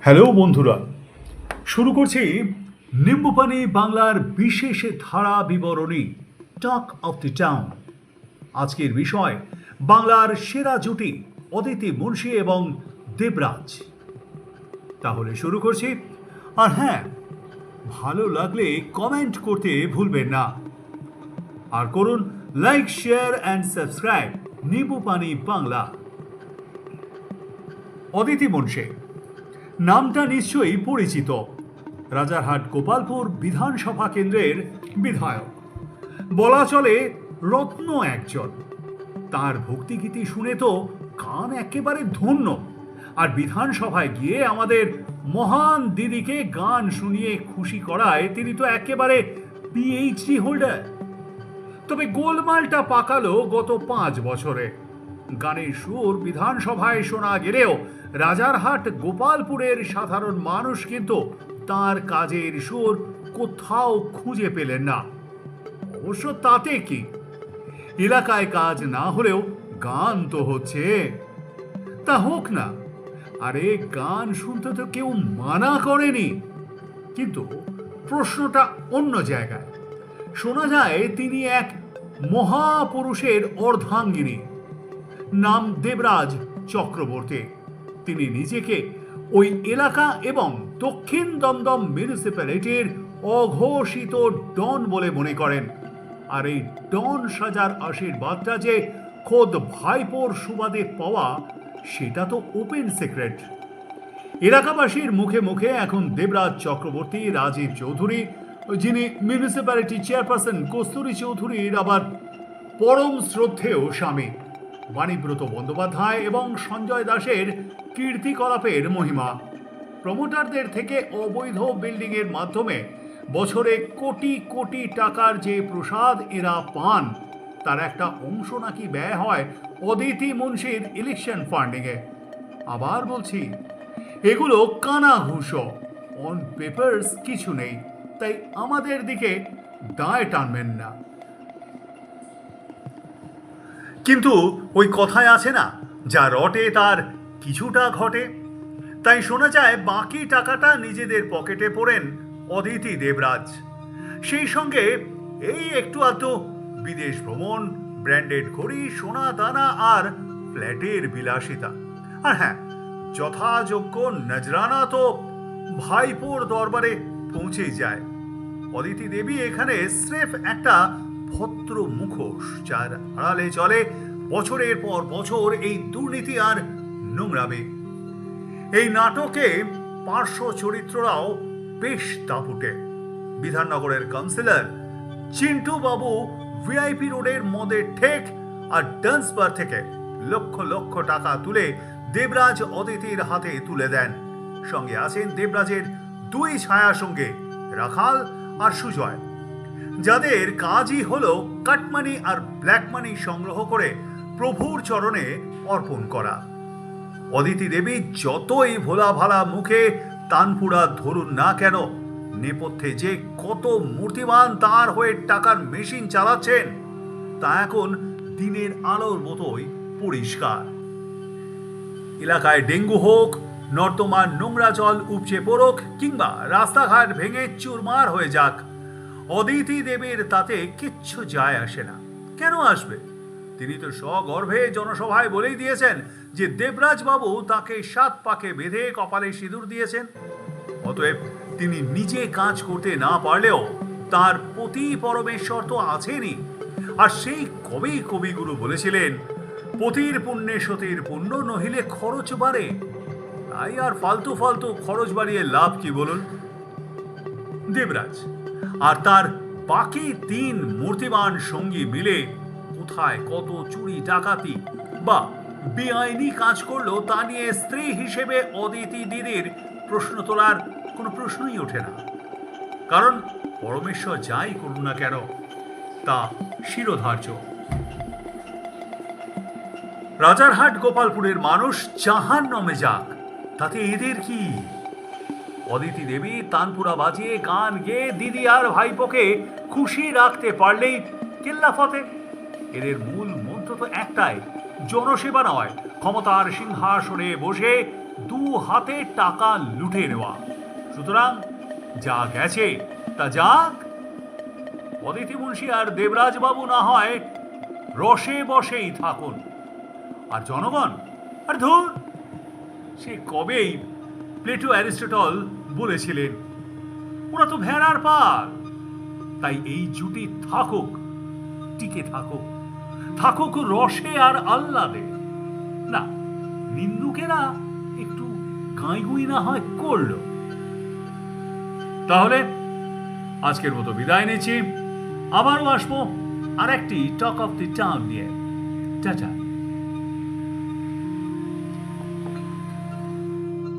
Hello বন্ধুরা, শুরু করছি নিম্বুপানি বাংলার বিশেষ ধারা বিবরণী টক অফ দি টাউন। আজকের বিষয় বাংলার সেরা জুটি অদিতি মুন্সি এবং দেবরাজ। তাহলে শুরু করছি। আর হ্যাঁ, ভালো লাগলে কমেন্ট করতে ভুলবেন না। আর করুন like, share and subscribe Nimbupani Bangla. Aditi Munshi নামটা নিশ্চয়ই পরিচিত। রাজারহাট গোপালপুর বিধানসভা কেন্দ্রের বিধায়ক, বলা চলে রত্ন একজন। তার ভক্তিগীতি শুনে তো কান একেবারে ধন্য। আর বিধানসভায় গিয়ে আমাদের মহান দিদিকে গান শুনিয়ে খুশি করায় তিনি তো একেবারে পিএইচডি হোল্ডার। তবে গোলমালটা পাকালো গত 5 বছরে। গানের সুর বিধানসভায় শোনা গেলেও রাজারহাট গোপালপুরের সাধারণ মানুষ কিন্তু তার কাজের সুর কোথাও খুঁজে পেলেন না। অবশ্য তাতে কি, এলাকায় কাজ না হলেও গান তো হচ্ছে, তা হোক না। আরে গান শুনতে তো কেউ মানা করেনি, কিন্তু প্রশ্নটা অন্য জায়গায়। শোনা যায় তিনি এক মহাপুরুষের অর্ধাঙ্গিনী, নাম দেবরাজ চক্রবর্তী। তিনি নিজেকে ওই এলাকা এবং দক্ষিণ দমদম মিউনিসিপ্যালিটির অঘোষিত ডন বলে মনে করেন। আর এই ডন সাজার আশীর্বাদটা যে খোদ ভাইপোর সুবাদে পাওয়া, সেটা তো ওপেন সিক্রেট। এলাকাবাসীর মুখে মুখে এখন দেবরাজ চক্রবর্তী, রাজীব চৌধুরী, যিনি মিউনিসিপ্যালিটি চেয়ারপারসন কস্তুরী চৌধুরীর আবার পরম শ্রদ্ধেয় স্বামী, বাণীব্রত বন্দ্যোপাধ্যায় এবং সঞ্জয় দাসের কীর্তিকলাপের মহিমা। প্রমোটারদের থেকে অবৈধ বিল্ডিংয়ের মাধ্যমে বছরে কোটি কোটি টাকার যে প্রসাদ এরা পান, তার একটা অংশ নাকি ব্যয় হয় অদিতি মুন্সির ইলেকশন ফান্ডিংয়ে। আবার বলছি, এগুলো কানা ঘুষ, অন পেপারস কিছু নেই, তাই আমাদের দিকে দায় টানবেন না। কিন্তু ওই কথায় আছে না, যা রটে তার কিছুটা ঘটে। তাই শোনা যায় বাকি টাকাটা নিজেদের পকেটে পড়েন অদিতি দেবরাজ। সেই সঙ্গে এই একটু আধটু বিদেশ ভ্রমণ, ব্র্যান্ডেড ঘড়ি, সোনা দানা আর ফ্ল্যাটের বিলাসিতা। আর হ্যাঁ, যথাযোগ্য নজরানা তো ভাইপোর দরবারে পৌঁছেই যায়। অদিতি দেবী এখানে স্রেফ একটা ভদ্র মুখোশ, যার আড়ালে চলে বছরের পর বছর এই দুর্নীতি আর নোংরামি। এই নাটকে পার্শ্ব চরিত্ররাও বেশ দাপুটে। বিধাননগরের কাউন্সিলর চিন্টু বাবু ভিআইপি রোডের মদের ঠেক আর ডান্স বার থেকে লক্ষ লক্ষ টাকা তুলে দেবরাজ অদিতির হাতে তুলে দেন। সঙ্গে আছেন দেবরাজের 2 ছায়া সঙ্গে, রাখাল আর সুজয়, যাদের কাজই হলো কাটমানি আর ব্ল্যাক মানি সংগ্রহ করে প্রভুর চরণে অর্পণ করা। অদিতি দেবী যতই ভোলা ভালা মুখে তানপুরা ধরুন না কেন, নেপথ্যে যে কত মূর্তিমান তার হয়ে টাকার মেশিন চালাচ্ছেন, তা এখন দিনের আলোর মতোই পরিষ্কার। এলাকায় ডেঙ্গু হোক, নর্দমার নোংরা জল উপচে পড়ুক, কিংবা রাস্তাঘাট ভেঙে চুরমার হয়ে যাক, অদিতি দেবীর তাতে কিচ্ছু যায় আসে না। কেন আসবে? তিনি তো সগর্ভে জনসভায় বলেই দিয়েছেন যে দেবরাজ বাবু তাকে 7 পাকে বেঁধে কপালে সিঁদুর দিয়েছেন। অতএব তিনি নিজে কাজ করতে না পারলেও তার পতি পরমেশ্বর তো আছেনই। আর সেই কবেই কবিগুরু বলেছিলেন, পতির পুণ্যে সতীর পুণ্য, নহিলে খরচ বাড়ে। তাই আর ফালতু ফালতু খরচ বাড়িয়ে লাভ কি বলুন? দেবরাজ আর তার বাকি 3 মূর্তিমান সঙ্গী মিলে কোথায় কত চুরি ডাকাতি বা বেআইনি কাজ করলো, তা নিয়ে স্ত্রী হিসেবে অদিতি দিদির প্রশ্ন তোলার কোনো প্রশ্নই ওঠে না। কারণ পরমেশ্বর যাই করুন না কেন, তা শিরোধার্য। রাজারহাট গোপালপুরের মানুষ জাহান্নামে যাক, তাতে এদের কি? অদিতি দেবী তানপুরা বাজিয়ে গান গেয়ে দিদি আর ভাইপোকে খুশি রাখতে পারলেই কেল্লা ফতে। এদের মূল মন্ত্র তো একটাই, জনসেবা নয়, ক্ষমতার সিংহাসনে বসে দু হাতে টাকা লুটে নেওয়া। সুতরাং যা গেছে তা যাক। অদিতি মুন্সি আর দেবরাজ বাবু না হয় রসে বসেই থাকুন, আর জনগণ আর ধুর, সে কবেই প্লেটো অ্যারিস্টটল বলেছিলেন ওরা তো ভেড়ার পাল। তাই এই জুটি থাকুক, টিকে থাকুক, থাকুক রসে আর আহ্লাদে। না, নিন্দুকেরা একটু গাঁইগুই না হয় করল। তাহলে আজকের মতো বিদায় নিচ্ছি, আবারও আসবো আর একটি টক অফ দি টাউন নিয়ে। টাটা।